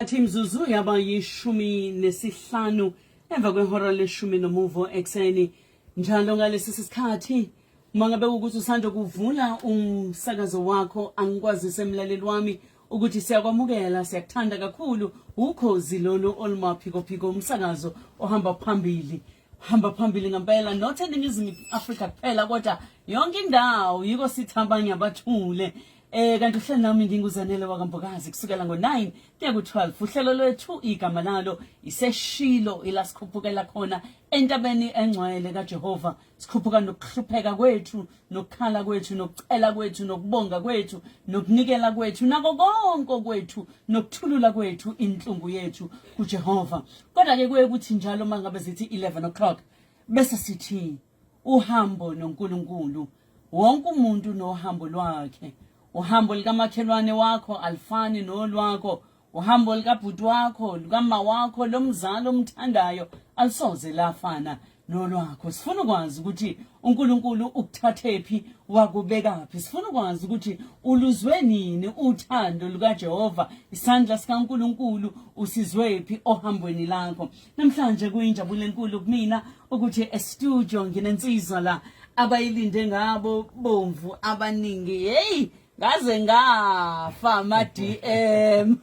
Timzuzu yaba yishumi nesihlanu emva kwehora leshumi nomuvo ekseni njalo ngalesi sikhathi mangabe ukuthi usanda kuvula umsakazo wakho angikwazise emlaleli wami ukuthi siyakwamukela siyakuthanda kakhulu ukhozi lolu olumaphiko phiko umsakazo ohamba phambili ngempela not eNingizimu Afrika kuphela kodwa yonke indawo yiko sithambanya abathule kanti uhlelo nami nginguzanele wakambokazi kusukela ngo9 kuya ku12 uhlelo lwethu igama lalo iseshilo ilasikhuphukela khona entabeni engcwele kaJehova sikhuphuka nokuhlupheka kwethu nokukhala kwethu nokucela kwethu nokubonga kwethu nokunikela kwethu nako konke kwethu nokuthulula kwethu inhlungu yethu kuJehova kodwa ke kuye kuthi njalo mangabe zithi 11 o'clock bese sithi uhambo noNkulunkulu wonke umuntu nohambo lwakhe uhambo likamakhelwane wakho alifani nolwakho uhambo likabhuti wakho likama wakho lomzalo omthandayo alisoze lafana nolwakho sifuna ukwazi ukuthi uNkulunkulu ukuthathephi wakubekaphi sifuna ukwazi ukuthi uluzwe nini uthando lukaJehova isandla sikaNkulunkulu usizwephi ohambweni lakho namhlanje kuyinjabulo enkulu kumina ukuthi e-studio nginensizwa la abayilinde ngabo bomvu abaningi hey ngaze ngafa ama DM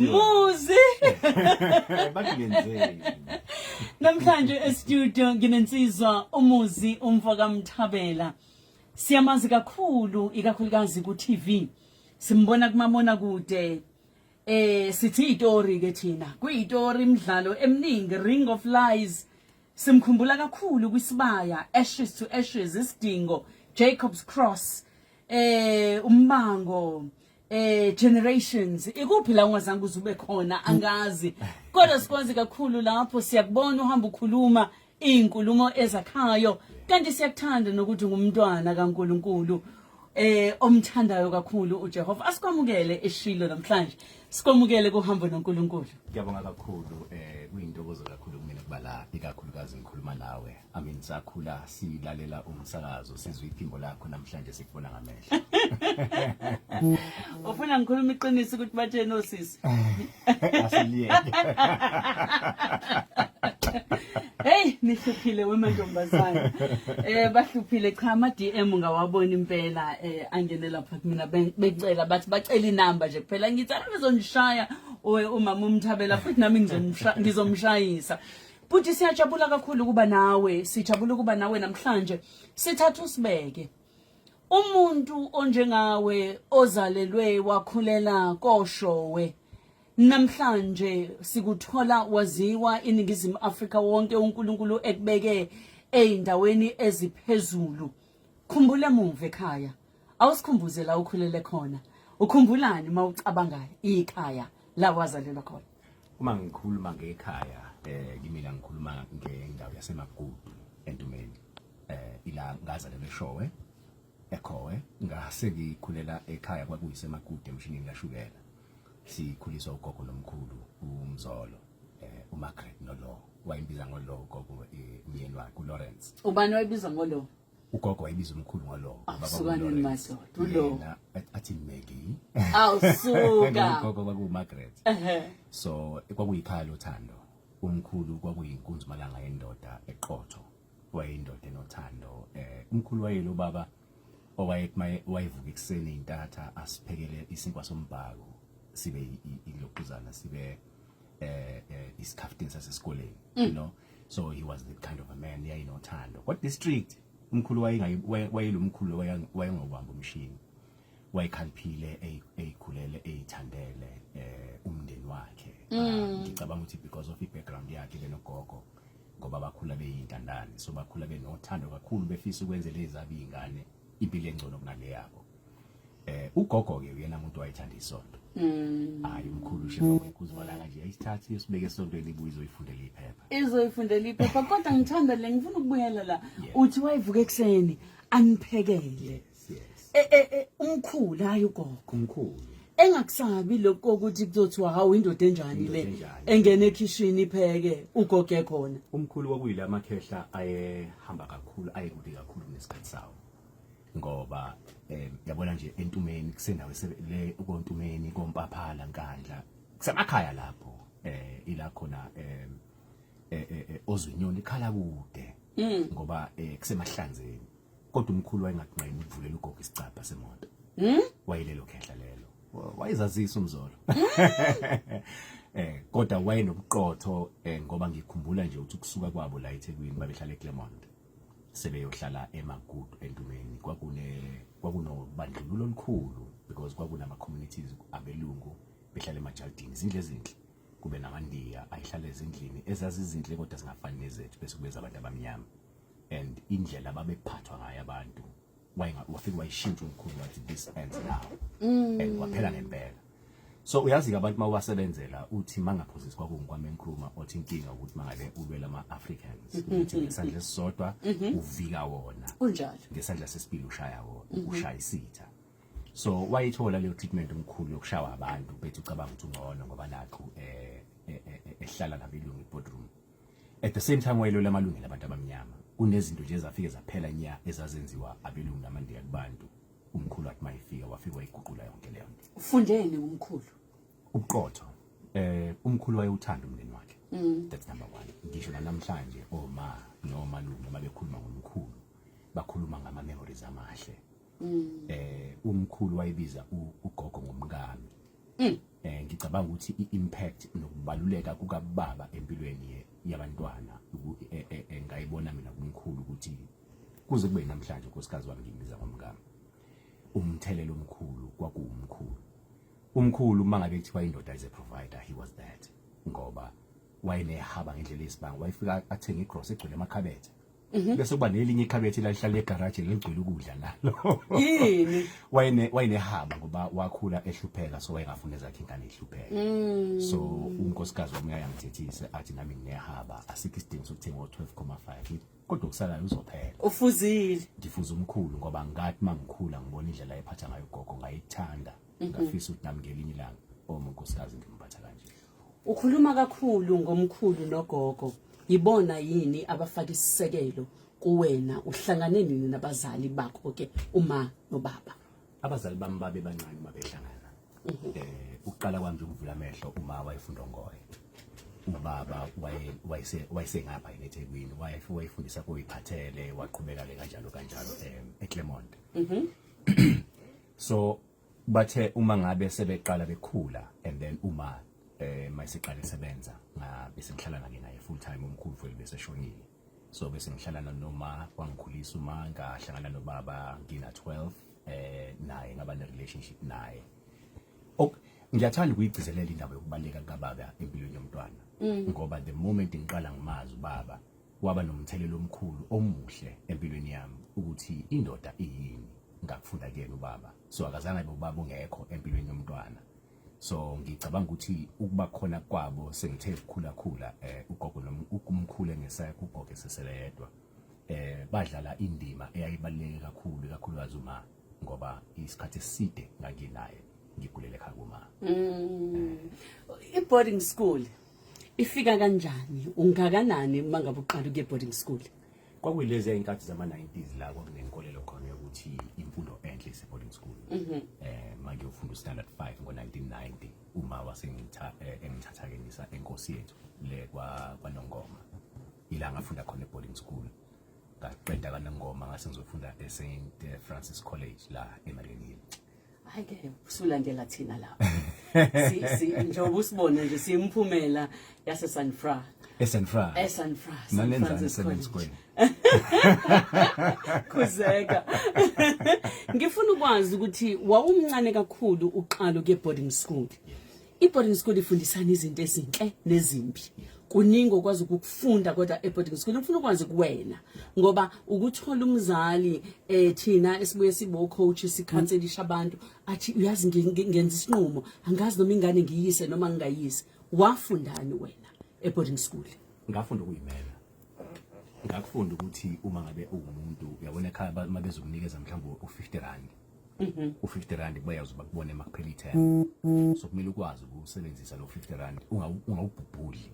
Muzi namhlanje e-studio nginensizwa umuzi umfoka Mthabela siyamazi kakhulu ikakhulukazi ku TV simbona kumamona kude sithi istory ke thina kuyistory imidlalo eminingi Ring of Lies simkhumbula kakhulu kwisibaya Ashes to Ashes isidingo Jacob's Cross umbango generations ikuphi la ungazange uzube khona angazi kodwa sikwazi kakhulu lapho siyakubona uhamba ukhuluma izinkulumo ezakhayo kanti siyakuthanda nokuthi ngumntwana kaNkulunkulu omthandayo kakhulu uJehova asikwamukele eshilo namhlanje sikwamukele kuhambo noNkulunkulu ngiyabonga kakhulu kuyintokozo kakhulu kumina kubala ikakhulukazi ngikhuluma nawe sakhula silalela umsakazo sizwe iphimbo lakho namhlanje sikubona ngamehlo ufuna ngikhuluma iqiniso ukuthi batshene osisi asiliyeke hey nihluphile wemantombazana bahluphile cha ama DM ngawabona impela angene lapha kumina becela bathi bacela inamba nje kuphela ngithi bezonishaya umama uMthabela futhi nami ngizomshayisa futhi siyajabula kakhulu kuba nawe sijabula kuba nawe namhlanje sithatha usibeke umuntu onjengawe ozalelwe wakhulela koshowe namhlanje sikuthola waziwa iNingizimu Afrika wonke uNkulunkulu ekubeke eindaweni eziphezulu khumbula emuva ekhaya awusikhumbuze la ukhulele khona ukhumbulani mawucabanga ikhaya la wazalelwa khona uma ngikhuluma ngekhaya kimina ngikhuluma ngendawo yasemagudu entumeni ila ngazalelwa eShowe ekhowe ngase ngikhulela ekhaya kwakuyisemagudu emshinini kashukela sikhuliswa ugogo nomkhulu umzolo uMargaret noLo wayimbiza ngoLo ugogo umyeni wakhe uLawrence ubani wayibiza ngoLo ugogo wayibiza umkhulu ngoLo abasukani madoda uLo athi Maggie awusuka ugogo kwakuMargaret so kwakuyikhaya lothando umkhulu kwakuyinkunzi malanga yendoda eqotho wayindoda enothando umkhulu wayelo baba wayevuka ekseni intatha asiphekele isinkwa sombhako sibe ilokhuzana sibe isikhaftini sasesikoleni you know so he was that kind of a man yayinothando what district umkhulu wayelomkhulu wayengobamba umshini wayekhaliphile eyikhulele eyithandele umndeni wakhe ngicabanga ukuthi because of i-background yakhe benogogo ngoba bakhula beyintandane so bakhula benothando kakhulu befisa ukwenzela ezabi izingane impilo engcono kunale yabo ugogo ke uyena umuntu wayethanda isonto hayi umkhulu shefa wekuzibona nje ayisithathi isibeke esontweni ibuyizo izoyifundela iphepha kodwa ngithanda le ngifuna ukubuyela la uthi wayivuka ekseni aniphekele umkhulu hayi ugogo umkhulu engakusabi lokho ukuthi kuzothiwa hawu indoda enjani le engene ekitchen ipheke ugogo ekhona umkhulu kwakuyila amakhehla ayehamba kakhulu ayekude kakhulu nesikhathi sawo ngoba yabona nje entumeni kusendawo le ukontumeni kompaphala Nkandla kusemakhaya lapho ila khona ozwinyoni ikhala kude ngoba kusemahlanzeni kodwa umkhulu wayengakunqeni ukuvulela ugogo isicapha semoto wayelelo khehla lelo wayezazisa umzolo kodwa wayenobuqotho ngoba ngikhumbula nje ukuthi kusuka kwabo la eThekwini babehlala eClermont sebeyohlala eMagudu entumeni kwakunobandlululo olukhulu because kwakunama communities abelungu behlala emajardini izindle ezinhle kube namandiya ayihlala ezindlini ezazizinhle kodwa singafani nezethu bese kubeza abantu abamnyama and indlela babephathwa ngayo abantu wafika wayishintsha umkhulu wathi this ends now and waphela ngempela so uyazi abantu mawasebenzela uthi mangaphosisi kwakungikwami enkruma othi inkinga ukuthi mangabe ulwela ama-Africans ukuthi ngesandla esisodwa uvika wona unjalo ngesandla sesibili ushaya wona ushaya isitha so wayithola leyo treatment omkhulu yokushawa abantu bethi ucabanga ukuthi ungcono ngoba nakho ehlala nabelungu boardroom at the same time wayelwela amalungelo abantu abamnyama kunezinto nje ezafike zaphela nya ezazenziwa abelungu namandiya kubantu umkhulu wathi mayifika wafika wayiguqula yonke leyo nto ufundeni umkhulu ubuqotho umkhulu wayeuthanda umndeni wakhe that's number 1 ngisho namhlanje oma nomalume noma bekhuluma ngomkhulu bakhuluma ngama memories amahle umkhulu wayebiza ugogo ngomkami ngicabanga ukuthi iimpact nokubaluleka kukababa empilweni yabantwana engayibona mina kumkhulu ukuthi kuze kube namhlanje unkosikazi wami ngimbiza ngomkami umthelelo omkhulu kwakuwumkhulu umkhulu mangabe kuthiwa indoda is a provider he was that ngoba wayenehaba ngendlela esibanga wayefika athenga igrocery egcwele emakhabethe bese kuba nelinye ikhabethe lalihlala egarage ligcwele ukudla nalo yini wayenehaba ngoba wakhula ehlupheka so wayengafuna ezakhe ingane ehlupheka so unkosikazi wami uyangithethisa athi nami nginehaba asikho isidingo sokuthenga ngo12.5 kodwa ukusalayo uzophela ufuzile ngifuza umkhulu ngoba ngathi mangikhula ngibona indlela ayephatha ngayo ugogo ngayithanda ngafisa ukuthi nami ngelinye ilanga unkosikazi ngimphatha kanje ukhuluma kakhulu ngomkhulu nogogo ibona yini abafaka isisekelo kuwena uhlangane nini nabazali bakho ke uma nobaba abazali bami babe bancane mabehlangana uqala kwami nje ukuvula amehlo uma wayefunda ngoye ubaba wayesengapha eThekwini wayefundisa koyiphathele waqhubeka le kanjalo eClermont so bathe uma ngabe sebeqala bekhula and then uma mayiseqala isebenza bese ngihlala naye full time umkhulu futhi bese shonile so bese ngihlala noma wangikhulisa uma ngahlangana nobaba ngina 12 naye ngaba ne relationship naye ngiyathanda ukuyigcizelela indaba yokubaleka kababa empilweni yomntwana ngoba the moment ngiqala ngimazi ubaba waba nomthelelo omkhulu omuhle empilweni yami ukuthi indoda iyini ngakufunda kuyena ubaba so akazange ubaba ungekho empilweni yomntwana so ngicabanga ukuthi ukuba khona kwabo sengithe ukukhula ugogo umkhulu ngesaya kugogo sesele yedwa badlala indima eyayibaluleke kakhulukazi uma ngoba isikhathi eside nganginaye ngigulele ekhaya kuma boarding school ifika kanjani ungakanani mangabe uqala ukuye boarding school kwakuyilezi inkathi zama-90s la kwakunenkolelo khona yokuthi imfundo enhle ise boarding school manje ufunda standard 5 ngo1990 uma wasengithatha ngenisa enkosi yethu le kwaNongoma ila ngafunda khona boarding school ngaqeda kaNongoma ngase ngizofunda eSt Francis College la eMariannhill Ayike usulandela thina lapha njengoba usibone nje simphumela yase San Fra nanenza isebenzi kwenu kuzeka ngifuna ukwazi ukuthi wawumncane kakhulu uqala ke boarding school boarding school ifundisana izinto ezinhle nezimbi kuningi okwazi ukufunda kodwa boarding school ngifuna ukwazi kuwena ngoba ukuthola umzali thina esibuye sibo coach sikhanselisha abantu athi uyazi ngenza isinqumo angazi noma ingane ngiyise noma ngingayise wafundani wena boarding school ngafunda ukuyimela ngakufunda ukuthi uma ngabe umuntu uyabona ekhaya mabezokunikeza mhlawumbe u50 rand u50 rand bayazi bakubona emakuphela i10 so kumele ukwazi ukusebenzisa lo 50 rand ungawubhubhuli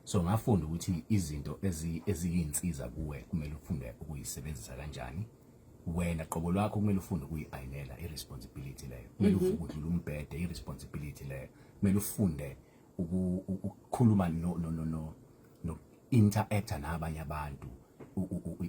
so ngafunda ukuthi izinto eziyinsiza kuwe kumele ufunde ukuyisebenzisa kanjani wena qobo lwakho kumele ufunde ukuyiayinela irresponsibility leyo kumele uvuke udlula umbhede irresponsibility leyo kumele ufunde ukukhuluma no interacta nabanye abantu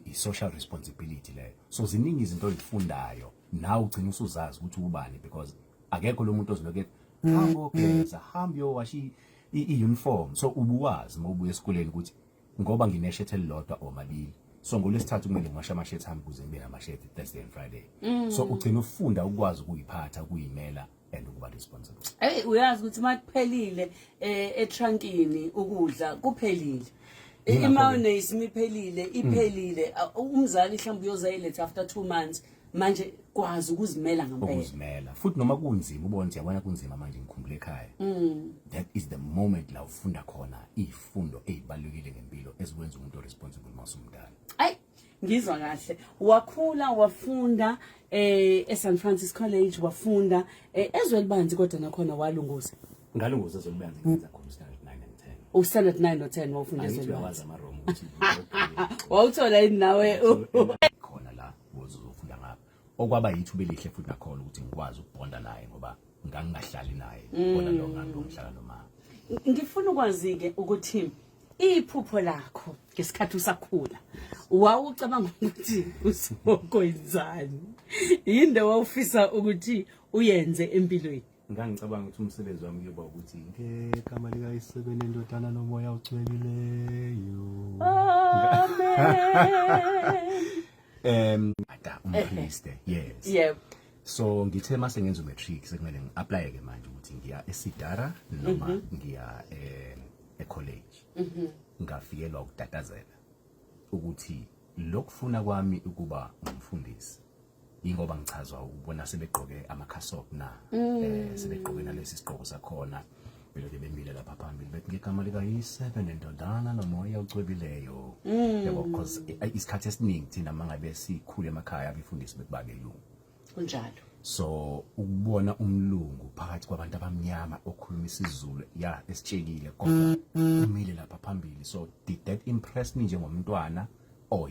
i-social responsibility leyo. So ziningi izinto ozifundayo nawe ugcina usuzazi ukuthi ubani because akekho lo muntu oziloke hambo geza hambo yowashi i-uniform. So ubuwazi mawubuya esikoleni ukuthi ngoba ngineshethe elilodwa omabili so ngolesithathu kumele ngiwashe amashethi ami ukuze ngibe namashethi Thursday and Friday. So ugcina ufunda ukwazi ukuyiphatha ukuyimela and ukuba responsible. Uyazi ukuthi makuphelile etrankini ukudla kuphelile. Imayonnaise iphelile umzali mhlawumbe uyozayiletha after 2 months manje kwazi ukuzimela ngempela. Ukuzimela futhi noma kunzima ubona ukuthi yabona kunzima manje ngikhumbula ekhaya. That is the moment la ufunda khona izifundo ezibalulekile ngempilo ezikwenza umuntu responsible masumdala. Ngizwa kahle wakhula wafunda eSan Francis College wafunda ezwelibanzi kodwa nakhona walunguza. Ngalunguza ezwelibanzi ngenza khona standard 9 and 10. Standard 9 no 10 wafunda ezwelibanzi amaromo ukuthi wawuthola yini nawe khona la uzofunda ngapha okwaba yithuba elihle futhi nakhona ukuthi ngikwazi ukubonda naye ngoba ngangingahlali naye bona lo ngihlala noma. Ngifuna ukwazi ke ukuthi iphupho lakho ngesikhathi usakhula wawucabanga ukuthi usokwenzani yinde wawufisa ukuthi uyenze empilweni? Ngangicabanga ukuthi umsebenzi wami kuyoba ukuthi ngegama lika isebene indodana nomoya ucwebileyo. Amen. Umpriest, yes. Yep. So ngithe mase ngenza umatric sekumele ngiapply ke manje ukuthi ngiya eSidara noma ngiya ecollege. Ngafikelwa ukutatazela ukuthi lokufuna kwami ukuba umfundisi ingoba ngichazwa ubona sebegqoke amakhasop na sebegqoke nalesi sigqoko sakhona beloke bemile lapha phambili bethi ngegama lika yi7 indodana nomoya ucwebileyo yabo because isikhathi esiningi thina mangabe sikhule emakhaya abefundisi bekubake ilungu kunjalo. So ukubona umlungu phakathi kwabantu abamnyama okhuluma isiZulu esitshekile kodwa umile lapha phambili so did that impress me njengomntwana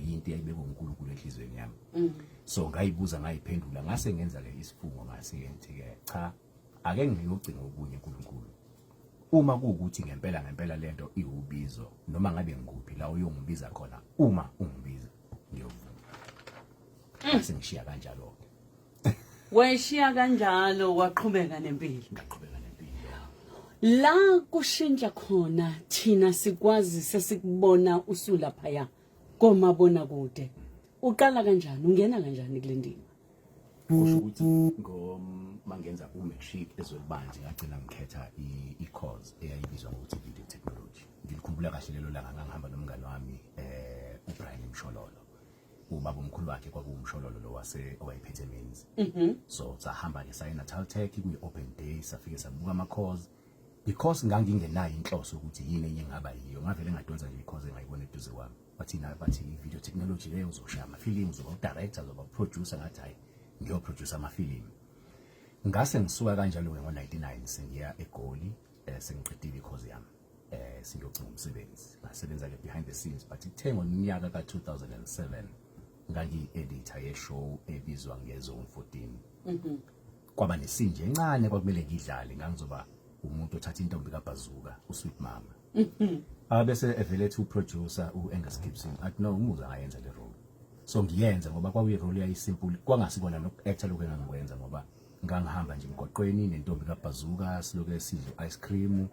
yinto eyayibekwe uNkulunkulu enhlizweni yami. So ngayibuza ngayiphendula ngase ngenza ke isifungo ngase ngithi ke cha ake ngiyogcina okunye uNkulunkulu uma kuukuthi ngempela lento iwubizo noma ngabe ngikuphi la uyongibiza khona uma ungibiza ngiyovuma. Sengishiya kanjalo Weshiya kanjalo waqhubeka nempilo. Ngaqhubeka nempilo. La kushintsha khona thina sikwazi sesikubona usula phaya komabona kude. Uqala kanjani ungena kanjani kule ndima? Kusho ukuthi mangenza umatric ezwelibanzi ngagcina ngikhetha i-course eyayibizwa ngokuthi video technology. Ngikhumbula kahle lelo langa ngangihamba nomngane wami uBrian Mshololo. Ubaba omkhulu wakhe kwakuwumshololo lo owayephethe Muzi. So sahamba ke saya Natal Tech kuyi-open day safike sabuka ama-course because ngangingenayo inhloso ukuthi yini enye ngaba yiyo ngavele ngadonsa nje i-course engayibona eduze kwami bathi video technology leyo uzoshaya amafilimu uzoba u-director uzoba u-producer ngathi hayi ngiyoproduce amafilimu. Ngase ngisuka kanjalo ke ngo-99 sengiya eGoli sengiqedile i-course yami singiyogcina umsebenzi ngasebenza ke behind the scenes but ithe ngonyaka ka-2007 ngangiyi-editor ye-show ebizwa ngeZone 14. Kwaba nesinje encane kwakumele ngidlale ngangizoba umuntu othatha intombi kaBhazuka uSweet Mama. Bese evelethe uproducer uAngus Gibson athi no Muzi angayenza le role. So ngiyenza ngoba kwakuyi role yayisimple kwangasikona nokuactor lokho engangikwenza ngoba ngangihamba nje emgoqweni nentombi kaBhazuka siloke sidle ice cream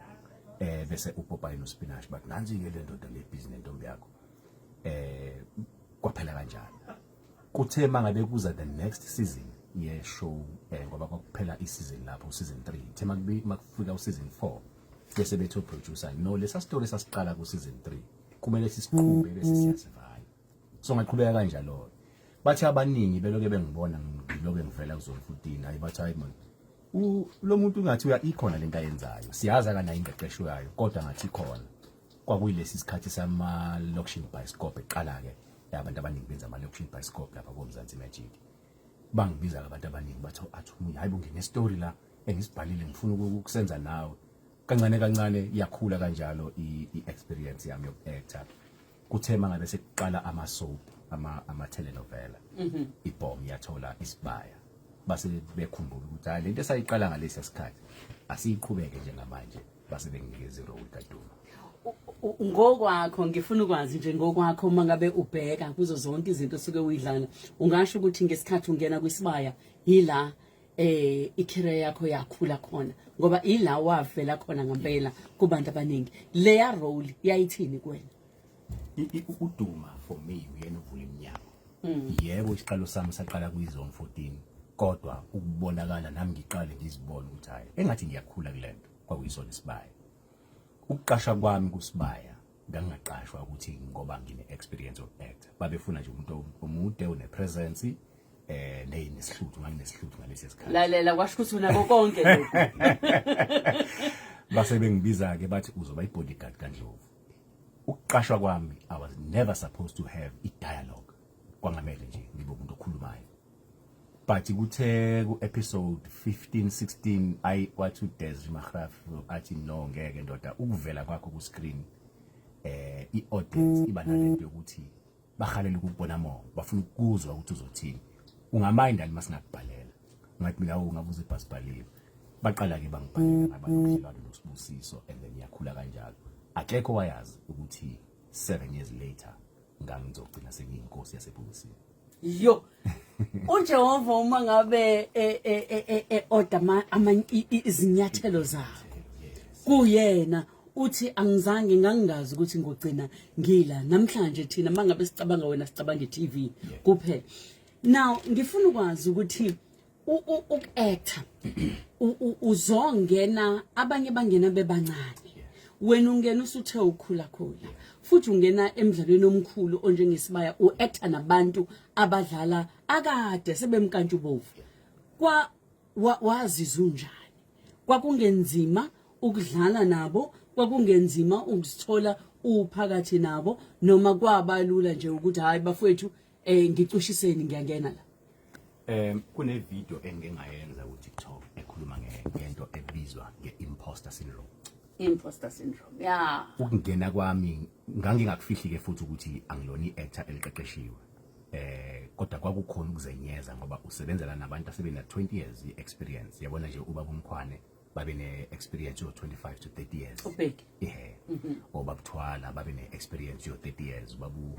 bese uPopeye noSpinach but nansi ke le ndoda le business nentombi yakho. Kwaphela kanjalo. Kuthe mangabe kuza the next season ye show ngoba kwakuphela iseason lapho season 3 thema makufika useason 4 bese bethu producer no lesa story sasiqala ku season 3 kumele sisiqhube bese siyasivala. So ngaqhubeka kanjalo. Bathi abaningi beloke bengibona ngiloke ngivela kuZone 14 hayi bathi hayi man lo muntu ngathi ikhona lento ayenzayo siyazi kana ingqeqesho yayo kodwa ngathi khona kwakuyilesi sikhathi sama location bioscope eqala ke abantu abaningi benza ama location bioscope lapha koMzansi Magic bangibiza abantu abaningi bathi athumuya hayibo ngine story la engisibhalile ngifuna ukusenza nawe kancane iyakhula kanjalo i-experience yami yokuactor. Kuthe mangabe sekuqala ama soap ama telenovela ibhom yathola isibaya base bekhumbula ukuthi hayi lento esayiqala ngalesi sikhathi asiyiqhubeke njengamanje base benginikeza irole kaDuma. Ngokwakho ngifuna ukwazi nje ngokwakho mangabe ubheka kuzo zonke izinto suke uyidlala ungasho ukuthi ngesikhathi ungena kwisibaya yila icareer yakho yakhula khona ngoba ila wavela khona ngempela kubantu abaningi leya role yayithini kuwena? UDuma for me uyena uvula iminyango. Yebo isiqalo sami saqala kuyizone 14 kodwa ukubonakala nami ngiqale ngizibona ukuthi hayi engathi ngiyakhula kulento kwakuyisona isibaya. Ukuqasha kwami kusibaya ngangaqashwa ukuthi ngoba ngine experience of act babefuna nje umuntu omude une presence neyinesihluthi nginesihluthi ngalesi sikhathi. Lalela kwasho ukuthi unako konke lokho. Base bengibiza ke bathi uzoba ibodyguard kaNdlovu. Ukuqashwa kwami I was never supposed to have a dialogue kwangamele nje ngibe umuntu okhulumayo. But kuthe ku episode 15 16 I wathi uDes Magraf athi no ngeke ndoda ukuvela kwakho ku screen iaudience iba nalento yokuthi bahalela ukubona mo bafuna ukuzwa ukuthi uzothini ungamind ani masingakubhalela ngathi mina ungabuza ibhasibhalile baqala ke bangibhalela ngabantu noSibusiso and then yakhula kanjalo akekho wayazi ukuthi 7 years later ngangizogcina sengiyinkosi yaseBusini. Yo uJehova uma ngabe order izinyathelo zakho kuyena uthi angizange ngangazi ukuthi ngogcina ngila namhlanje thina mangabe sicabanga wena sicabanga iTV kuphela. Now ngifuna ukwazi ukuthi uku-actor uzongena abanye bangena bebancane wena ungena usuthe ukhula futhi ungena emidlalweni omkhulu onjengesibaya uactor nabantu abadlala akade sebemkantshubovu wazizwa unjani kwakungenzima ukudlala nabo kwakungenzima ukusithola uphakathi nabo noma kwabalula nje ukuthi hayi bafowethu ngicushiseni ngiyangena la? Kune video engingayenza ku TikTok ekhuluma ngento ebizwa ngeimposter syndrome. Imposter syndrome. Yeah. Ukungena kwami ngangingakufihli ke futhi ukuthi angiloni actor eliqeqeshiwe. Kodwa kwakukhona ukuzenyeza ngoba usebenzela nabantu asebena 20 years experience. Yabona nje ubaba uMkhwane babe ne experience yo 25 to 30 years. Ubheki. Obabuthwala babe ne experience yo 30 years. Babu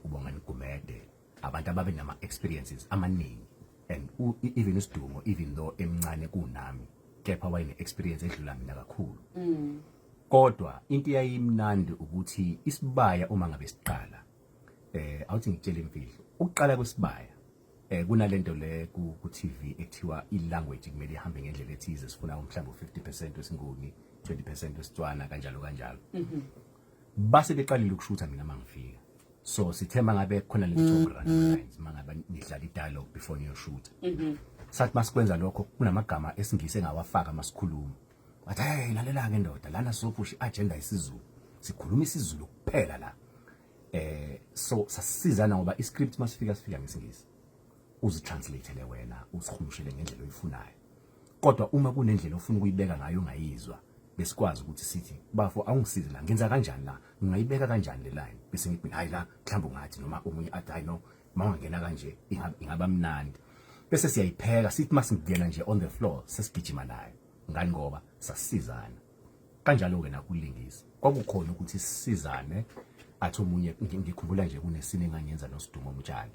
ubongani Gumede abantu ababe nama experiences amaningi and even uSidumo even though emncane kunami kepha wayene experience edlula mina kakhulu. Kodwa into yayimnandi ukuthi isibaya uma ngabe siqala awuthi ngitshele imfihlo ukuqala kwesibaya kunalento le ku TV ekuthiwa ilanguage kumele ihambe ngendlela ethize sifuna mhlawumbe 50% wesinguni 20% wesitswana kanjalo base beqalile ukushutha mina mangifika so sithema ngabe khona le talk lines mangabe nidlala dialogue before you shoot sathi masikwenza lokho kunamagama esingise ngawafaka masikhuluma bathi hey lalela ke ndoda lana sizopusha agenda isiZulu sikhuluma isiZulu kuphela la so sasizana ngoba iscript masifika ngesingisi uzitranslate wena usikhulushele ngendlela oyifunayo kodwa uma kunendlela ofuna ukuyibeka ngayo ungayizwa besikwazi ukuthi sithi bafo awungisize la ngenza kanjani la ngingayibeka kanjani le line bese ngithi hayi la mhlawumbe ungathi noma omunye athi hayi no mawangena kanje ingaba mnandi bese siyayipheka sithi masingena nje on the floor sesigijima naye ngani ngoba sasizana kanjalo ke nakulingisa kwakukhona ukuthi sisizane athi omunye ngikhumbula nje kunesine engangenza noSidumo Mtshali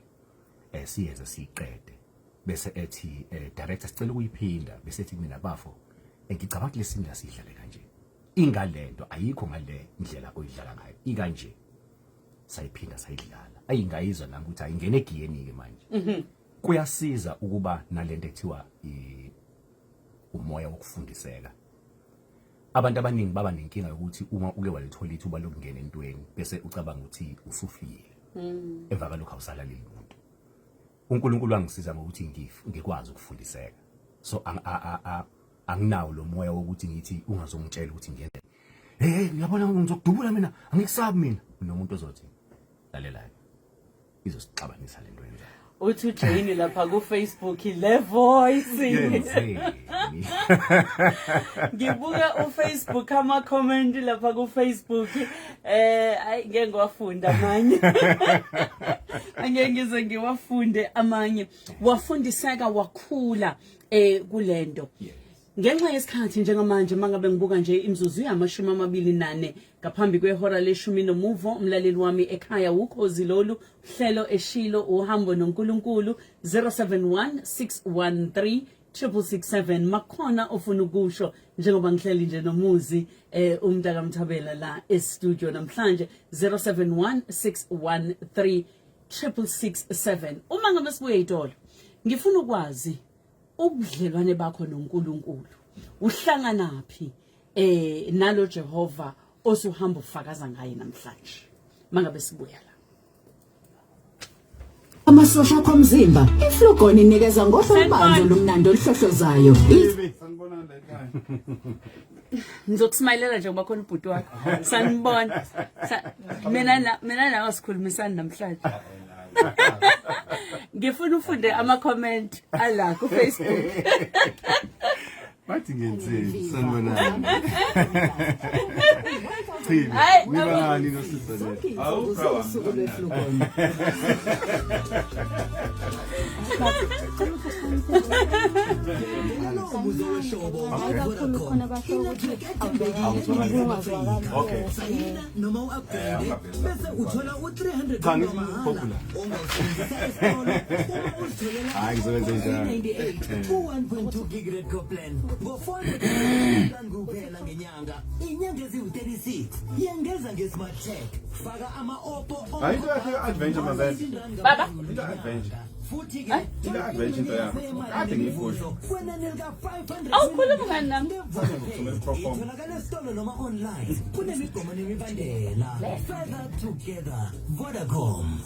siyenza siqede bese ethi director sicela ukuyiphinda bese ethi mina bafo ngicabanga ukuthi lesini la sidlale kanje ingalento ayikho ngale indlela oyidlala ngayo ikanje sayiphinda sayidlala ayingayizwa nami ukuthi ayingene egiyeni ke manje kuyasiza ukuba nalento ekuthiwa umoya wokufundiseka abantu abaningi baba nenkinga yokuthi uma uke walithola ithuba lokungena entweni bese ucabanga ukuthi usufile emva kalokho awusalaleli umuntu uNkulunkulu wangisiza ngokuthi ngikwazi ukufundiseka so anginawo lo moya wokuthi ngithi ungazongitshela ukuthi ngiyende hey ngiyabona ngizokudubula mina angikusabi mina nomuntu ozothi lalela izosixabanisa lento yenzayo. uthi uJane lapha ku Facebook le voice ngibuka uFacebook ama comment lapha ku Facebook ayi ngeke ngiwafunda manje angeke ngize ngiwafunde amanye wafundiseka wakhula kulento ngenxa yesikhathi njengamanje mangabe ngibuka nje imzuzu yama24 ngaphambi kwehora leshumi nomuvo umlaleli wami ekhaya ukhozi lolu hlelo eshilo UhamboNoNkulunkulu 0716136667 makhona ofuna ukusho njengoba ngihleli nje nomuzi umntaka Mthabela la e-studio namhlanje 0716136667 uma ngabe sibuye itolo ngifuna ukwazi ubudlelwane bakho noNkulunkulu uhlanganaphi nalo Jehova osuhamba ufakaza ngaye namhlanje mangabe sibuya la amasosha akho omzimba iflugoni inikeza ngohlombanzo lomnando olihlohlozayo sanibona la ekhaya ngizokusmayilela nje ngoba khona ubhuti wakho sanibona mina nawe sikhulumisana namhlanje ngifuna ufunde ama comment ala ku Facebook bathi ngenzeni sanibonani Hayi, nibani nosizwe usuku lweflugoni okay noma u-upgrade bese uthola u-300 cha popular hayi ngizokwenza njalo 1.2 gig record plan ngo-400 kuphela ngenyanga inyanga eziwu-36 yengeza nge-smart check faka ama-oppo hayi into yakhe adventure mabele baba into adventure futhi-ke into adventure into yakho kade ngiyifusha kwenani lika-500 awukhuluma ngani nami itholakala esitolo noma online kunemigomo nemibandela further together Vodacom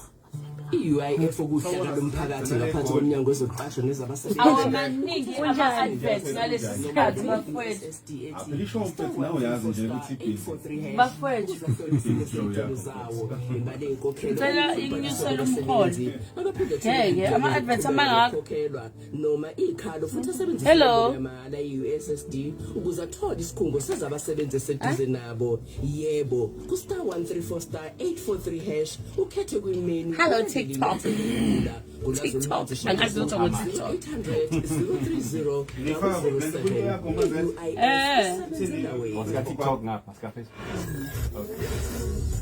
i-UIF ukuhlela lomphakathi ngaphansi komnyango wezoqashwa nezabasebenzi awamaningi ama-adverts ngalesi sikhathi bafowethu lisho mfethu nawe yazi nje ukuthi ibhizi bafowethu zawo imali eyinkokhelo Ngicela inyusele umholo. Ngeke, ama-adverts amangaka. khokhelwa noma ikhalo futhi asebenzisa Hello. imali ye-USSD ukuze athole isikhungo sezabasebenzi eseduze nabo yebo ku-star 134 star 843 hash ukhethe kwimenu Hello, TikTok. TikTok. Angazi lutho ngo-TikTok. 800 wasika TikTok ngapha sika Facebook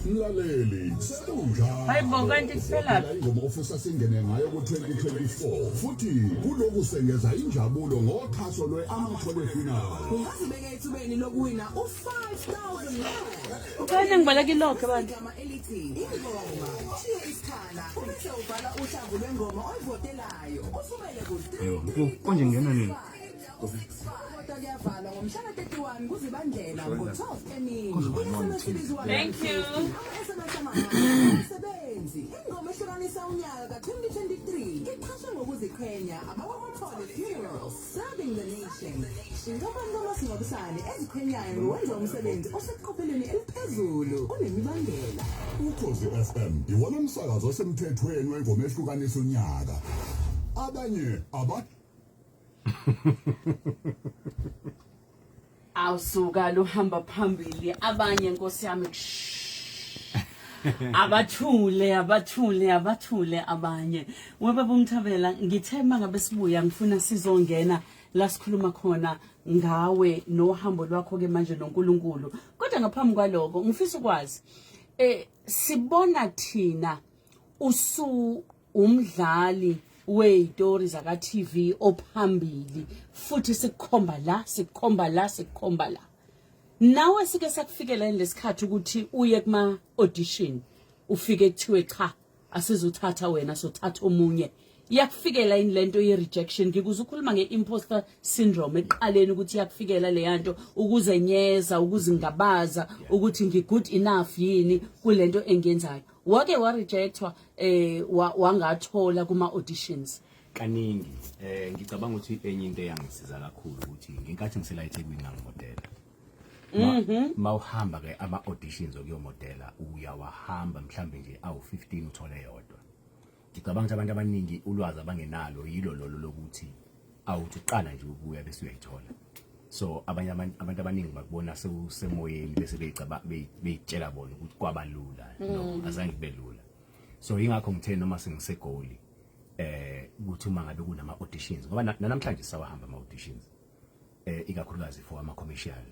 Mlaleli, sekunjani? Hayibo, kanti kuselaphi? Ingoma ofisa singene ngayo ku-2024 futhi kulokusengeza injabulo ngoxhaso lwe-amateur final. ungazibeka ethubeni lokuwina u-5,000 Ukhanya ngibaleka ilokho abantu. igama elithi ingoma shiye isikhala ubese ubhala uhlamvu lwengoma oyivotelayo usukele konje ngena nini kodwa kuyavalwa ngomhlaka 31 kuzibandlela ngo-12 emini Thank you. sebenzi ingoma ehlukanisa unyaka ka-2023 iqhashwe ngokuziqhenya abawamapole funerals serving the nation inkampani kamasingcwabisane eziqhenyayo ngowenza umsebenzi oseqophelweni eliphezulu onemibandela Ukhozi FM iwona msakazo osemthethweni wengoma ehlukanisa unyaka. Abanye Awusuka luhamba phambili abanye Nkosi yami abathule abanye webaba Mthabela ngithe mangabe sibuya ngifuna sizongena la sikhuluma khona ngawe nohambo lwakho ke manje noNkulunkulu kodwa ngaphambi kwaloko ngifisa ukwazi sibona thina umdlali wezitori zaka TV ophambili futhi sikhomba la nawe sike sakufikela lesikhathi ukuthi uye kuma audition ufike kuthiwe cha asizothatha wena sothatha omunye yakufikela inlento ye rejection ngikuza ukukhuluma ngeimposter syndrome eqaleni ukuthi yakufikela le yanto ukuzenyeza ukuzingabaza ukuthi ngigood enough yini kulento engiyenzayo wake wa rejectwa wangathola kuma auditions kaningi ngicabanga ukuthi enye into eyangisiza kakhulu ukuthi ngenkathi ngisela eThekwini ngangimodela mawuhamba ke ama auditions okuyomodela uyawahamba mhlambe nje awu 15 uthole yodwa ngicabanga ukuthi abantu abaningi ulwazi abangenalo yilo lolo lokuthi awuthi uqala nje ukuya bese uyayithola. So abanye abantu abaningi bakubona semoyeni bese beyitshela bona ukuthi kwabalula. No, azange kube lula. So ingakho ngithe noma sengisegoli ukuthi uma ngabe kunama auditions ngoba namhlanje sawahamba ama auditions ikakhulukazi for ama commercial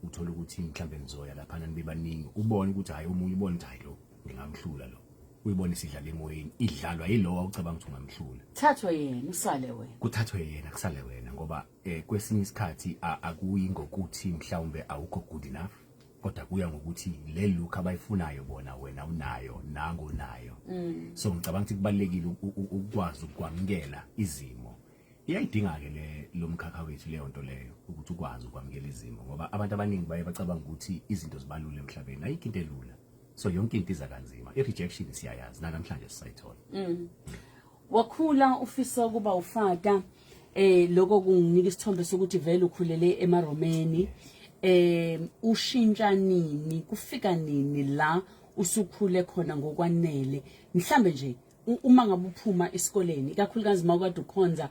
uthola ukuthi mhlambe nizoya lapha nibebaningi ubone ukuthi hayi umunye ubone ukuthi hayi lo ngingamhlula lo uyibona isidlala emoyeni idlalwa yilowa ucabanga ukuthi ungamhlula thathwe yena usale wena kuthathwe yena kusale wena ngoba kwesinye isikhathi akuyi ngokuthi mhlawumbe awukho good enough kodwa kuya ngokuthi le look abayifunayo bona wena unayo nango nayo. So ngicabanga ukuthi kubalekile ukwazi ukwamukela izimo. Iyayidinga ke lo mkhakha wethu leyo nto leyo ukuthi ukwazi ukwamukela izimo ngoba abantu abaningi baye bacabanga ukuthi izinto zibalule emhlabeni ayikho into elula. So yonke into iza kanzima. I-rejection siyayazi namhlanje sisayithola. Wakhula ufisa ukuba ufata lokho kunginika isithombe sokuthi vele ukhulele emaromeni. Ushintsha nini kufika nini la usukhule khona ngokwanele mhlambe nje uma ngabe uphuma esikoleni ikakhulukazi mawukade ukhonza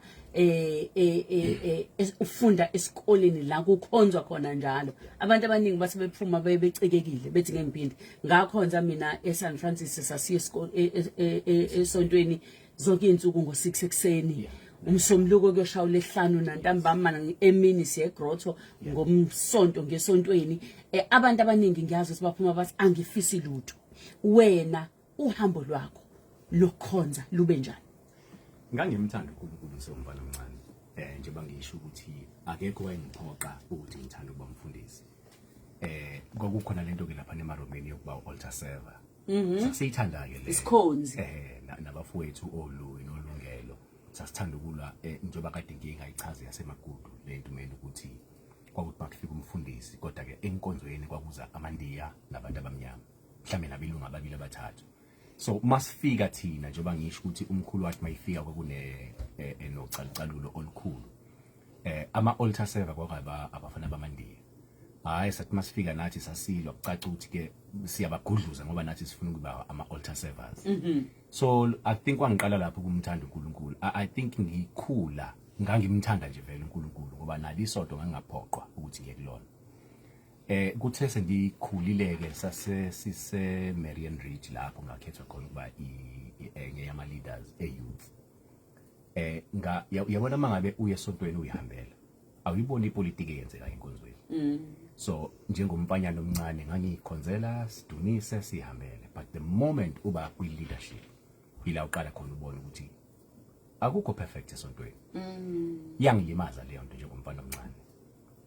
ufunda esikoleni la kukhonzwa khona njalo abantu abaningi bathi bephuma bebecikekile bethi ngemphindi ngakhonza mina eSan Francis sasiye esontweni zonke insuku ngo6 ekseni. Umsomluko kuyoshawula ehlanu nantambama emini siye grotto ngomsonto ngesontweni abantu abaningi ngiyazi ukuthi baphuma bathi angifisi lutho wena uhambo lwakho lokhonza lube njani? Ngangimthanda uNkulunkulu somfana omncane njengoba ngisho ukuthi akekho wayengiphoqa ukuthi ngithanda ukuba umfundisi kwakukhona lento ke lapha emaromeni yokuba altar server sasiyithanda ke le isikhonzi nabafowethu oluyi nolungelo sasithanda ukulwa njengoba kade ngingayichaza yasemagudu lento mina ukuthi kwakuthi bakufika umfundisi kodwa ke enkonzweni kwakuza amandiya nabantu abamnyama mhlambe nabilunga ababili abathathu. So masifika thina njengoba ngisho ukuthi umkhulu wathi mayifika kwakune nocalucalulo olukhulu ama altar server kwakaba abafana bamandiya hayi sathi masifika nathi sasilwa kucaca ukuthi ke siyabagudluza ngoba nathi sifuna ukuba ama altar servers. So I think kwangiqala lapho kumthanda uNkulunkulu. I think ngikhula ngangimthanda nje vele uNkulunkulu ngoba nali isonto ngangaphoqwa ukuthi ngiye kulona. Kuthe sengikhulileke sise Marian Ridge lapho ngakhethwa khona ukuba enye yama leaders youth. Yabona mangabe uye esontweni uyihambela awuyibona ipolitiki eyenzeka enkonzweni. So njengomfanyana omncane ngangikhonzela sidunise sihambele but the moment uba kwi leadership ila uqala khona ubona ukuthi akukho perfect esontweni. Yangilimaza leyo nto njengomfana omncane.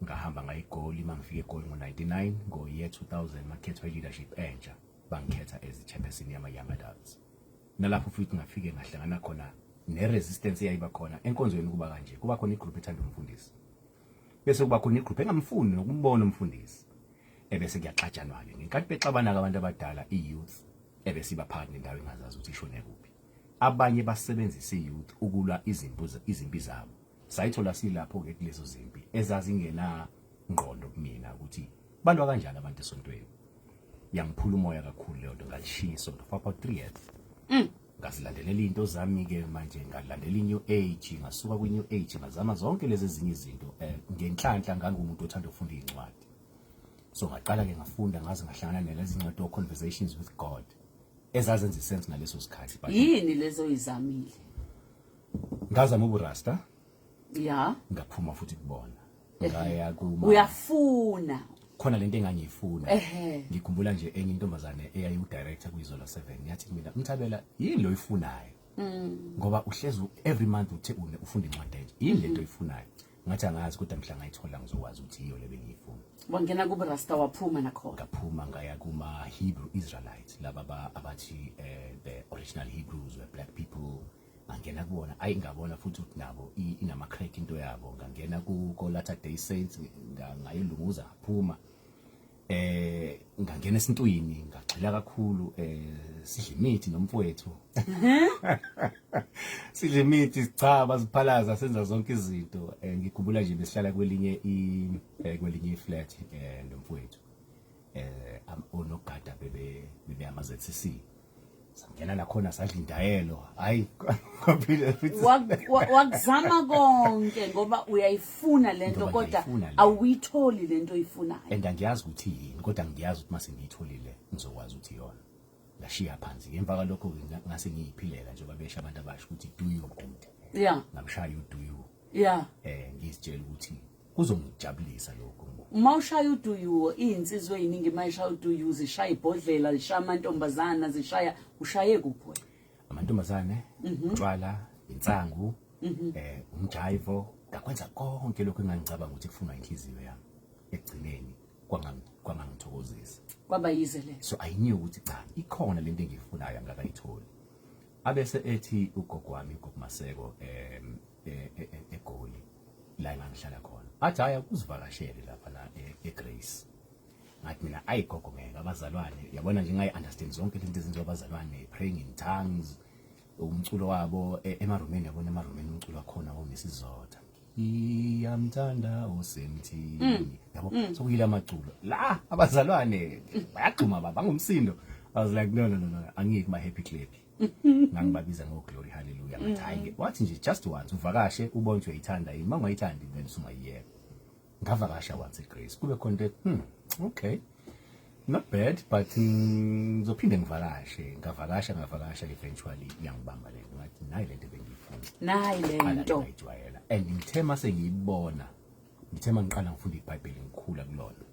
Ngahamba ngayigoli mangifike egoli ngo99 ngo year 2000 makhethwa leadership entsha bangikhetha as chairperson yama young adults. Nalapho futhi ngafike ngahlangana khona ne resistance eyayiba khona enkonzweni kuba kanje kuba khona igroup ethanda umfundisi. Bese kuba khona igroup engamfuni nokumbona umfundisi. Ebese kuyaxatshanwa ke ngenkathi bexabana abantu abadala iyouth ebese ibaphakathi nendawo engazazi ukuthi ishone kuphi. Abanye basebenzisa iyouth ukulwa izimpi zabo. Sayithola silapho ke kulezo zimpi ezazingena ngqondo kumina ukuthi balwa kanjani abantu esontweni. Yangiphula umoya kakhulu leyo nto ngalishiya isonto for about 3 years. Ngasilandelela into zami ke manje ngalandela iNew Age ngasuka kwiNew Age ngazama zonke lezi ezinye izinto ngenhlanhla ngangumuntu othanda ukufunda incwadi. So ngaqala ke ngafunda ngaze ngahlangana nalezi incwadi o Conversations with God ezazenza isense ngaleso sikhathi. Yini lezo izamile? Ngazama uburasta. Ya. Ngaphuma futhi kubona. Ngaya kuma. Uyafuna. Khona lento engangiyifuna. Ngikhumbula nje enye intombazane eyayi director kwiZola 7 yathi mina Mthabela yini lo ifunayo? Ngoba uhlezi every month uthe ufunda incwadi nje. Yini lento oyifunayo? Ngathi angazi kodwa mhla ngayithola ngizokwazi ukuthi iyo lebe ngiyifuna. Wangena kuba rasta waphuma nakhona. Ngaphuma ngaya kuma Hebrew Israelites laba abathi the original Hebrews were black people. Ngangena kubona ayingabona futhi ukuthi nabo inama crack into yabo ngangena ku Latter Day Saints ngayilunguza ngaphuma ngangena esintwini ngagxila kakhulu sidla imithi nomfowethu sidla imithi sichaba siphalaza senza zonke izinto ngikhumbula nje besihlala kwelinye iflat nomfowethu onogada bebe ama ZCC sangena nakhona sadla indayelo hayi kwaphila futhi wakuzama konke ngoba uyayifuna lento Ngoba kodwa ngiyayifuna le. awuyitholi lento oyifunayo. and angiyazi ukuthi yini kodwa ngiyazi ukuthi mase ngiyitholile ngizokwazi ukuthi yona ngashiya phansi ngemva kwalokho ngase ngiyiphilela njengoba besha abantu abasho ukuthi do your good Yeah. ngamshaya do you Yeah. ngizitshela ukuthi kuzongijabulisa lokho Mawushaya uduyo insizwe eziningi mayishaya uduyo zishaya ibhodlela zishaya amantombazana zishaya ushaye kuphi wena? amantombazane utshwala insangu umjivo ngakwenza konke lokho engangicabanga ukuthi kufunwa inhliziyo yami ekugcineni kwangangithokozisa Kwaba yize le. so I knew ukuthi cha ikhona lento engiyifunayo ngakayitholi abese ethi ugogo wami ugogo Maseko eGoli la engangihlala khona athi haya kuzivakashele lapha la eGrace ngathi mina ayigogo ngeke abazalwane yabona nje ngayi understand zonke izinto ezenziwa abazalwane praying in tongues umculo wabo emarumeni yabona emarumeni umculo wakhona onesizotha iyamthanda usemthini yabo sokuyila amaculo la abazalwane bayagxuma baba ngumsindo I was like no angiyiki ma happy clip ngangibabiza ngo glory hallelujah ngathi hayi wathi nje just once uvakashe ubone ukuthi uyayithanda yini mangayithandi then sungayiyeka ngavakasha once eGrace kube khona okay not bad but ngizophinde ngivakashe ngavakasha eventually iyangibamba le ngathi nayi lento bengiyifuna Nayi lento. ngijwayela and ngithema sengiyibona ngithema ngiqala ngifunda iBhayibheli ngikhula kulona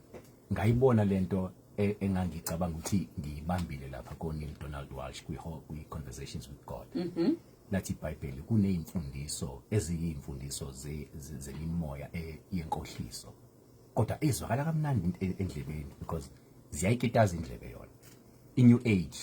ngayibona lento engangicabanga ukuthi ngiyibambile lapha koNeil Donald Walsh kwi-Conversations with God nathi iBhayibheli kuneyimfundiso eziyimfundiso zemimoya yenkohliso kodwa ezwakala kamnandi endlebeni because ziyayikitaza indlebe yona i-new age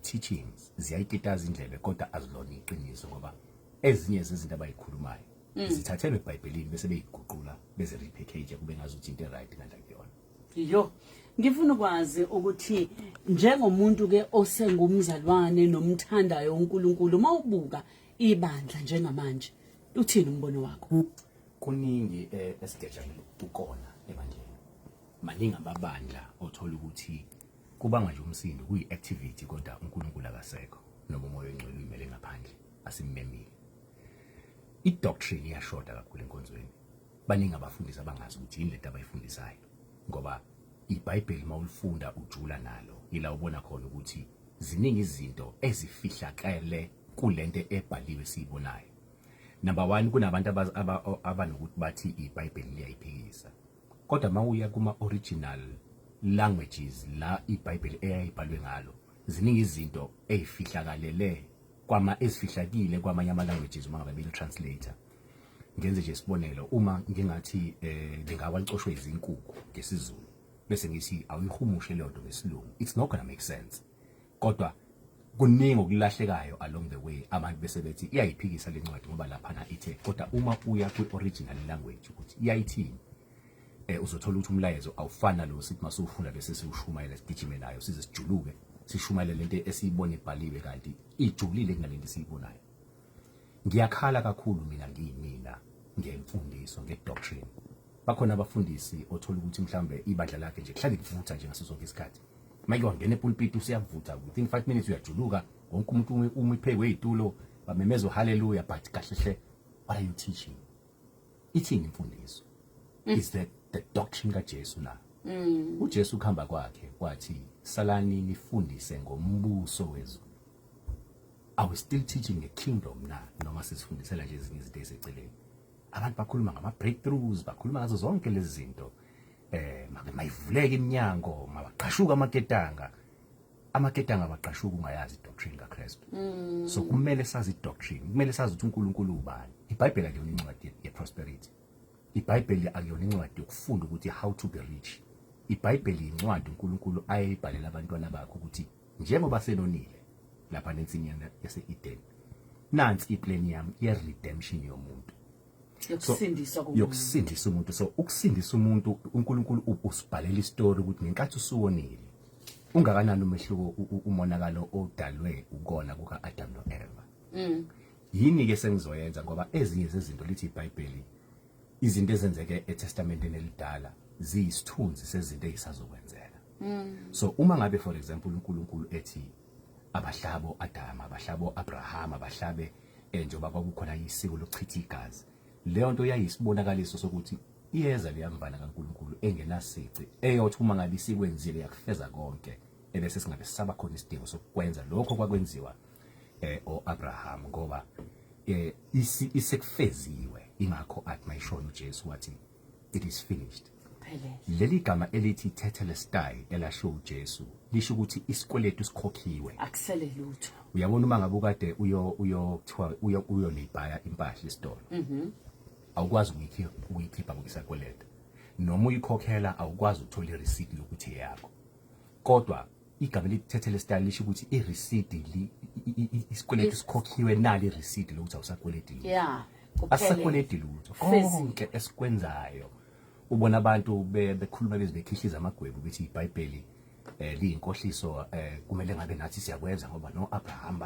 teachings ziyayikitaza indlebe kodwa azilona iqiniso ngoba ezinye zezinto abayikhulumayo zithathelwe eBhayibhelini bese beyiguqula beze repackage kube ngazuthi into right kanti akuyona. Yo, ngifuna ukwazi ukuthi njengomuntu ke osengumzalwane nomthandayo uNkulunkulu mawubuka ibandla njengamanje uthini umbono wakho? Kuningi esigeja ukona ebandleni. Maningi amabandla othola ukuthi kubanga nje umsindo kuyi-activity kodwa uNkulunkulu akasekho noma umoya ongcwele uyimele ngaphandle asimmemile. I-doctrine iyashoda kakhulu enkonzweni. Baningi abafundisi abangazi ukuthi yini lento abayifundisayo ngoba iBhayibheli mawulifunda ujula nalo ila ubona khona ukuthi ziningi izinto ezifihlakele kulento ebhaliwe siyibonayo. Number 1 kunabantu abanokuthi bathi iBhayibheli liyayiphikisa. Kodwa mawuya kuma original languages la iBhayibheli eyayibhalwe ngalo ziningi izinto ezifihlakalele ezifihlakile kwamanye ama languages uma ngabe translator. Ngenze nje isibonelo uma ngingathi lingawacoshwe izinkukhu ngesizulu bese ngithi awuyihumushe lento ngesilungu it's not gonna make sense kodwa kuningi okulahlekayo along the way abantu bese bethi iyayiphikisa lencwadi ngoba lapha na ithe kodwa uma uya ku original language ukuthi iyayithini uzothola ukuthi umlayezo awufana lo sithi masufunda bese siushumayela sigijime nayo size sijuluke sishumayela lento esiyibona ibhaliwe kanti ijulile kunalento esiyibonayo. Ngiyakhala kakhulu mina ngiyimina ngemfundiso ngedoctrine. Bakhona abafundisi othola ukuthi mhlambe ibandla lakhe nje kuhlala livutha nje ngaso sonke isikhathi. Manje wangena epulpit usiyavutha within 5 minutes uyajuluka wonke umuntu umipheke ezitulo bamemeza hallelujah but kahle hle what are you teaching? Ithini imfundiso? Is that the doctrine kaJesu na? uJesu khamba kwakhe kwathi salani nifundise ngombuso wezulu. Are we still teaching a kingdom na noma sisifundisela nje ezinye izinto eziceleni? Abantu bakhuluma ngama breakthroughs bakhuluma ngazo zonke lezi zinto make mayivuleke iminyango mabaqashuka amaketanga baqashuka ungayazi doctrine kaKristu. So kumele sazi doctrine kumele sazi ukuthi uNkulunkulu ubani. iBhayibheli akuyona incwadi yeprosperity. iBhayibheli akuyona incwadi yokufunda ukuthi how to be rich. iBhayibheli incwadi uNkulunkulu ayibhalela abantwana bakhe ukuthi njengoba senonile lapha nensinyana yase-Eden nansi iplan yami ye-redemption yomuntu. Yokusindisa umuntu. So ukusindisa umuntu uNkulunkulu usibhalela istory ukuthi ngenkathi usuwonile ungakanani umehluko umonakalo odalwe ukona kuka Adam noEva. Yini ke sengizoyenza ngoba ezinye zezinto lithi iBhayibheli izinto ezenzeke eTestamenteni elidala ziyisithunzi sezinto ezisazokwenzeka. So uma ngabe for example uNkulunkulu ethi abahlabo Adam abahlabo Abraham abahlabe njengoba kwakukhona isiko lokuchitha igazi leyo nto yayisibonakaliso sokuthi iyeza liyamvana kaNkulunkulu engenasici eyothi uma ngabe sikwenzile yakufeza konke ebese singabe sisaba khona isidingo sokwenza lokho kwakwenziwa Abraham ngoba isekufeziwe ingakho athi mayishona uJesu wathi it is finished. Leli gama elithi tetelestai elasho uJesu lisho ukuthi isikweletu sikhokhiwe akusele lutho. Uyabona uma ngabe ukade uyolibhaya impahla esitolo awukwazi ukuyikhipha ngokusakweleta noma uyikhokhela awukwazi ukuthola ireceipt yokuthi yakho kodwa igama elithi tetelestai lisho ukuthi ireceipt isikweletu sikhokhiwe nali ireceipt lokuthi awusakweleti lutho. Yeah, asakweleti lutho konke esikwenzayo. Ubona abantu bekhuluma bekhihliza amagwebu bethi iBhayibheli liyinkohliso kumele ngabe nathi siyakwenza ngoba no Abraham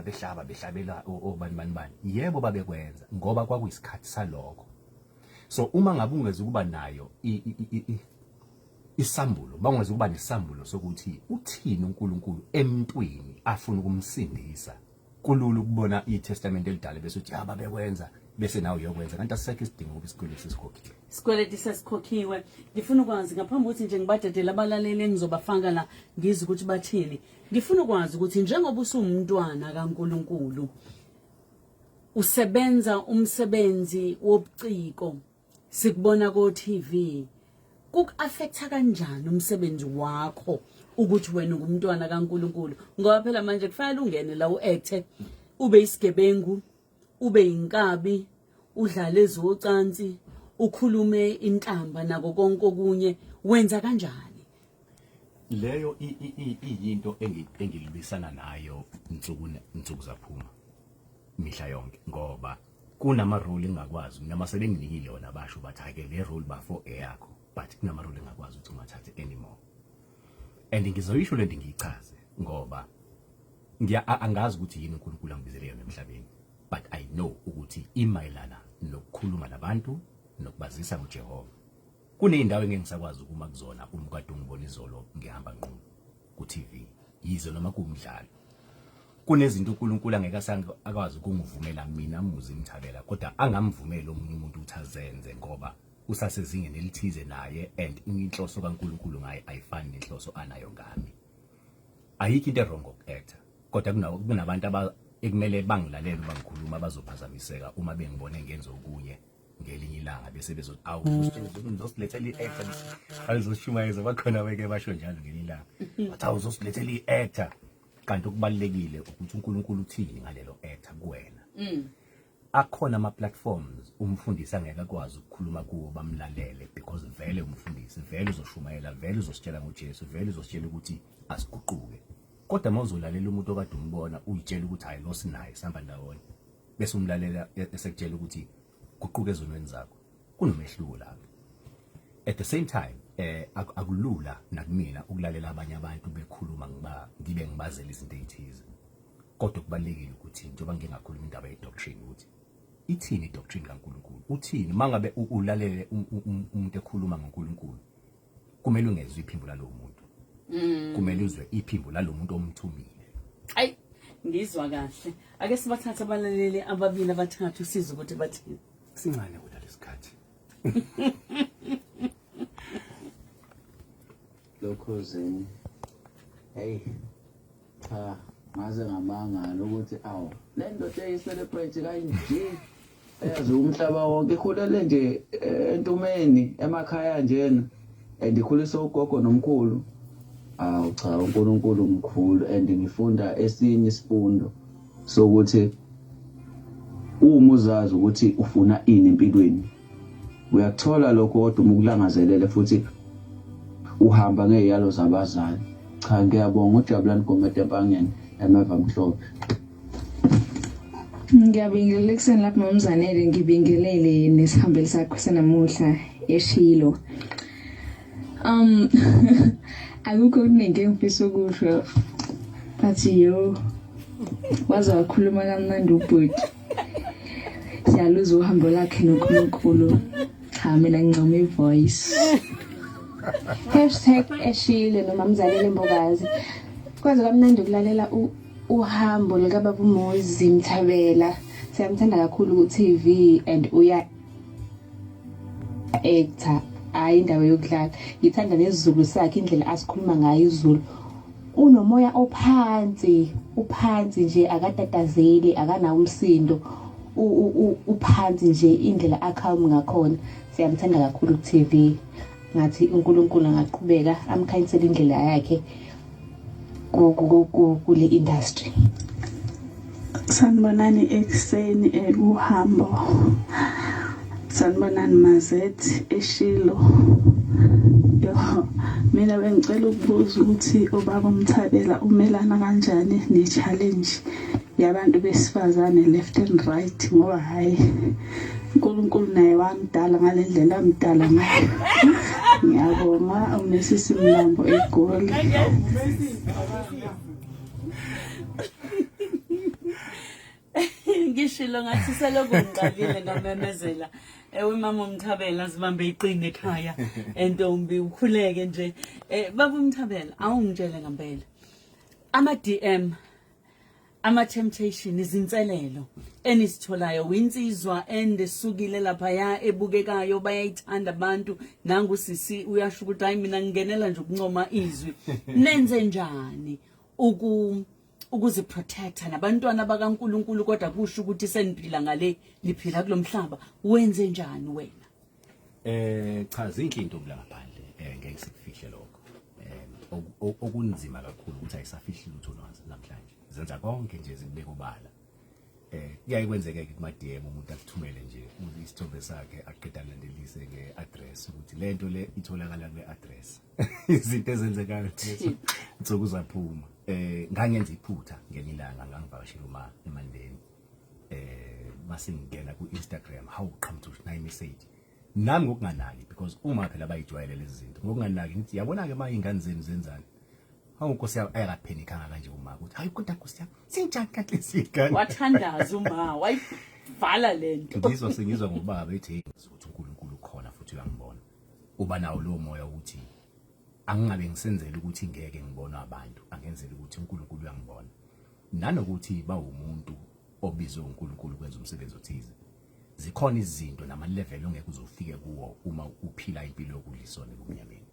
behlabela obani yebo babekwenza ngoba kwakuyisikhathi salokho. So uma ngabe ungeze ukuba nayo isambulo bangeze ukuba nesambulo sokuthi uthini uNkulunkulu emntwini afuna ukumsindisa kulula ukubona iTestament elidala bese uthi babekwenza bese nawe uyokwenza kanti asisekho isidingo ukuthi isikweletu sesikhokhiwe. Isikweletu sesikhokhiwe. Ngifuna ukwazi ngaphambi ukuthi nje ngibadedela abalaleli engizobafaka la ngizwe ukuthi bathini. Ngifuna ukwazi ukuthi njengoba usumntwana kaNkulunkulu usebenza umsebenzi wobuciko sikubona ko TV kuk-affecta kanjani umsebenzi wakho ukuthi wena ungumntwana kaNkulunkulu ngoba phela manje kufanele ungene la uacte ube isigebengu ube inkabi udlale ezocansi ukhulume intamba nako konke okunye wenza kanjani leyo iyinto engilibisana nayo insuku zaphuma mihla yonke ngoba kunama role engakwazi noma sebenginikile yona basho bathi ake le role bafo eyakho but kunama role engakwazi ukuthi ungathathe anymore and ngizoyisho lento ngiyichaze ngoba angazi ukuthi yini uNkulunkulu angibizele yona emhlabeni but I know ukuthi imayilana nokukhuluma nabantu nokubazisa ngoJehova kuneyindawo engisakwazi ukuma kuzona umkade ungibona izolo ngihamba nqunu ku TV yizo noma kumdlalo kunezinto uNkulunkulu angeke akwazi ukungivumela mina Muzi Mthabela kodwa angamvumela omunye umuntu ukuthi azenze ngoba usasezingeni elithize naye and inhloso kaNkulunkulu ngaye ayifani nenhloso anayo ngami ayikho into wrong ngokuacta kodwa kunabantu ekumele bangilalele uma ngikhuluma bazophazamiseka uma bengibone ngenza okunye ngelinye ilanga bese bezothi awuzosilethela iactor bazoshumayeza bakhona weke basho njalo ngelinye ilanga bathi awuzosilethela iactor kanti okubalekile ukuthi uNkulunkulu uthini ngalelo actor kuwena akhona ama platforms umfundisi angeke akwazi ukukhuluma kuwo bamlalele because vele umfundisi vele uzoshumayela vele uzositshela ngoJesu vele uzositshela ukuthi asiguquke kodwa mawuzolalela umuntu okade umbona uyitshela ukuthi hayi lo sinaye sihamba ndawonye bese umlalela esekutshela ukuthi guquke ezonweni zakho kunomehluko lapho at the same time akulula nakumina ukulalela abanye abantu bekhuluma ngibe ngibazela izinto ezithize kodwa kubalekile ukuthi njengoba ngingakhuluma indaba ye-doctrine ukuthi ithini i-doctrine kaNkulunkulu uthini mangabe ulalele umuntu ekhuluma ngoNkulunkulu kumele ungezwe iphimbo lalo muntu kumele uzwe iphimbo lalo muntu omthumile. Ayi ngizwa kahle ake sibathathe abalaleli ababili abathathu sizwe ukuthi bathini sincane kodwa lesikhathi lokhuzeni hey cha ngaze ngamangala ukuthi awu le ndoda eyicelebrate kanje eyazi umhlaba wonke ikhulele nje entumeni emakhaya njena ndikhulisa ugogo nomkhulu awu cha uNkulunkulu mkhulu and ngifunda esinye isifundo sokuthi uma uzazi ukuthi ufuna ini empilweni uyakuthola lokho kodwa umukulangazelele futhi uhamba ngeyalo zabazali cha ngiyabonga uJabulani Gomede empangeni emeva mhlophe ngiyabingelela ekseni lapha nomzanele ngibingelele nesihambeli sakho senamuhla eShilo akukho kuningi engifisa ukusho bathi yo waza wakhuluma kamnandi ubhuti siyaluza uhambo lakhe noNkulunkulu cha mina ngincoma ivoice #eshile noma mzalele mbokazi kwaze kamnandi ukulalela uhambo likababa Muzi Mthabela siyamthanda kakhulu ku TV and uya actor hayi indawo yokudlala ngithanda nesizulu sakhe indlela asikhuluma ngayo izulu unomoya uphansi nje akatatazeli akanawo umsindo uphansi nje indlela akhalm ngakhona siyamthanda kakhulu ku TV ngathi uNkulunkulu angaqhubeka amkhanyisele indlela yakhe kule industry. Sanibonani ekseni uhambo. Sanibonani Mazethi eShilo. Mina bengicela ukubuza ukuthi ubaba Mthabela umelana kanjani ne-challenge yabantu besifazane left and right ngoba hayi uNkulunkulu naye wamdala ngalendlela amdala ngayo. Ngiyabonga uMesisi Mlambo eGoli. Ngishilo ngathi selokhu ngiqalile ngamemezela uMama Mthabela sibambe iqine ekhaya entombi ukhuleke nje baba Mthabela awungitshele ngempela ama DM ama temptation izinselelo enisitholayo winsizwa endesukile lapha ya ebukekayo bayayithanda abantu nangu sisi uyasho ukuthi hayi mina ngingenela nje ukuncoma izwi nenze njani ukuziprotecta nabantwana bakaNkulunkulu kodwa kusho ukuthi seniphila ngale liphila kulomhlaba wenze njani wena cha zinkinto kula ngaphandle ngeke sikufihle lokho okunzima kakhulu ukuthi ayisafihli lutho namhlanje zenza konke nje zibeke ubala kuyaye kwenzeke kuma DM umuntu akuthumele nje isithombe sakhe aqeda landelise ngeaddress ukuthi lento le itholakala kule address izinto ezenzekayo nsuku zaphuma ngangenza iphutha ngelilanga ngangivakashela uma eMandeni mase ngena ku Instagram how come to nayi message nami ngokunganaki because uma phela bayijwayele lezi zinto ngokunganaki ngithi yabona ke manje ingane zenu zenzani awuNkosi ayakaphenikanga kanje uma ukuthi hayi kodwa Nkosi yami sinjani kanti lesigane wathandaza uma wayivala lento ngizwa ngobaba ethi ukuthi uNkulunkulu khona futhi uyangibona uba nawo lo moya ukuthi angingabe ngisenzele ukuthi ngeke ngibone abantu angenzele ukuthi uNkulunkulu uyangibona nanokuthi bawumuntu obizwe uNkulunkulu kwenza umsebenzi othize zikhona izinto nama level ongeke uzofike kuwo uma uphila impilo yokulisona kumnyameni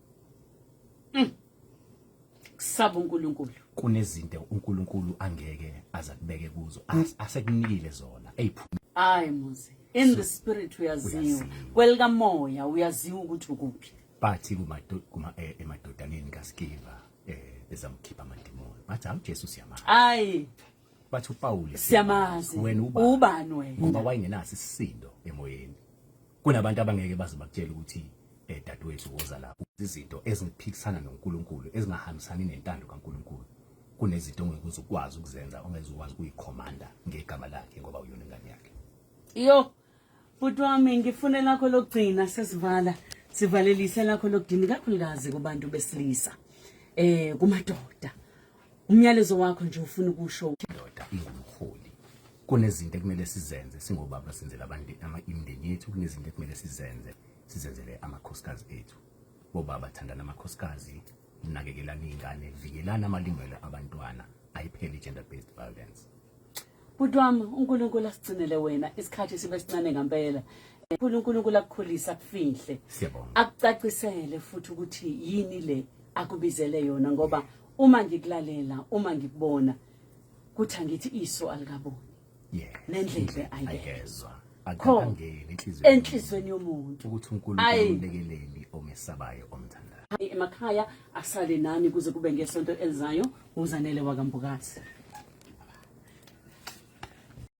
kusaba uNkulunkulu kunezinto uNkulunkulu angeke azakubeke kuzo asekunikile zona hayi Muzi in the spirit uyaziwa welika moya uyaziwa ukuthi ukuphi bathi emadodaneni kaSkiva ezamkhipha amadimoni bathi uJesu siyamazi hayi bathi uPaul siyamazi wena ubani wena ngoba wayengenaso isisindo emoyeni kunabantu abangeke baze bakutshela ukuthi dadewethu woza lapho izinto eziphikisana noNkulunkulu ezingahambisani nentando kaNkulunkulu kunezinto ongeke uzukwazi ukuzenza ongeze ukwazi ukuyikhomanda ngegama lakhe ngoba uyona ingane yakhe yo futhi wami ngifune lakho lokugcina sesivala sivalelise lakho lokudini kakhulukazi kubantu besilisa kumadoda umyalezo wakho nje ufuna ukusho indoda ingumholi kunezinto ekumele sizenze singobaba senzela abantu imindeni yethu kunezinto ekumele sizenzele amakhosikazi ethu bobaba thandana amakhosikazi nakekelana izingane vikelana amalungelo abantwana ayipheli gender based violence Budwami uNkulunkulu asigcinele wena isikhathi sibe sincane ngempela uNkulunkulu akukhulisa kufihle siyabonga akucacisele futhi ukuthi yini le akubizele yona ngoba uma ngikulalela uma ngikubona kuthi angithi iso alikaboni nendlela ayizwa akangene enhlizweni yomuntu ukuthi uNkulunkulu ulekeleli omesabayo omthandayo emakhaya asale nani kuze kube ngesonto elizayo uzanele wakambukazi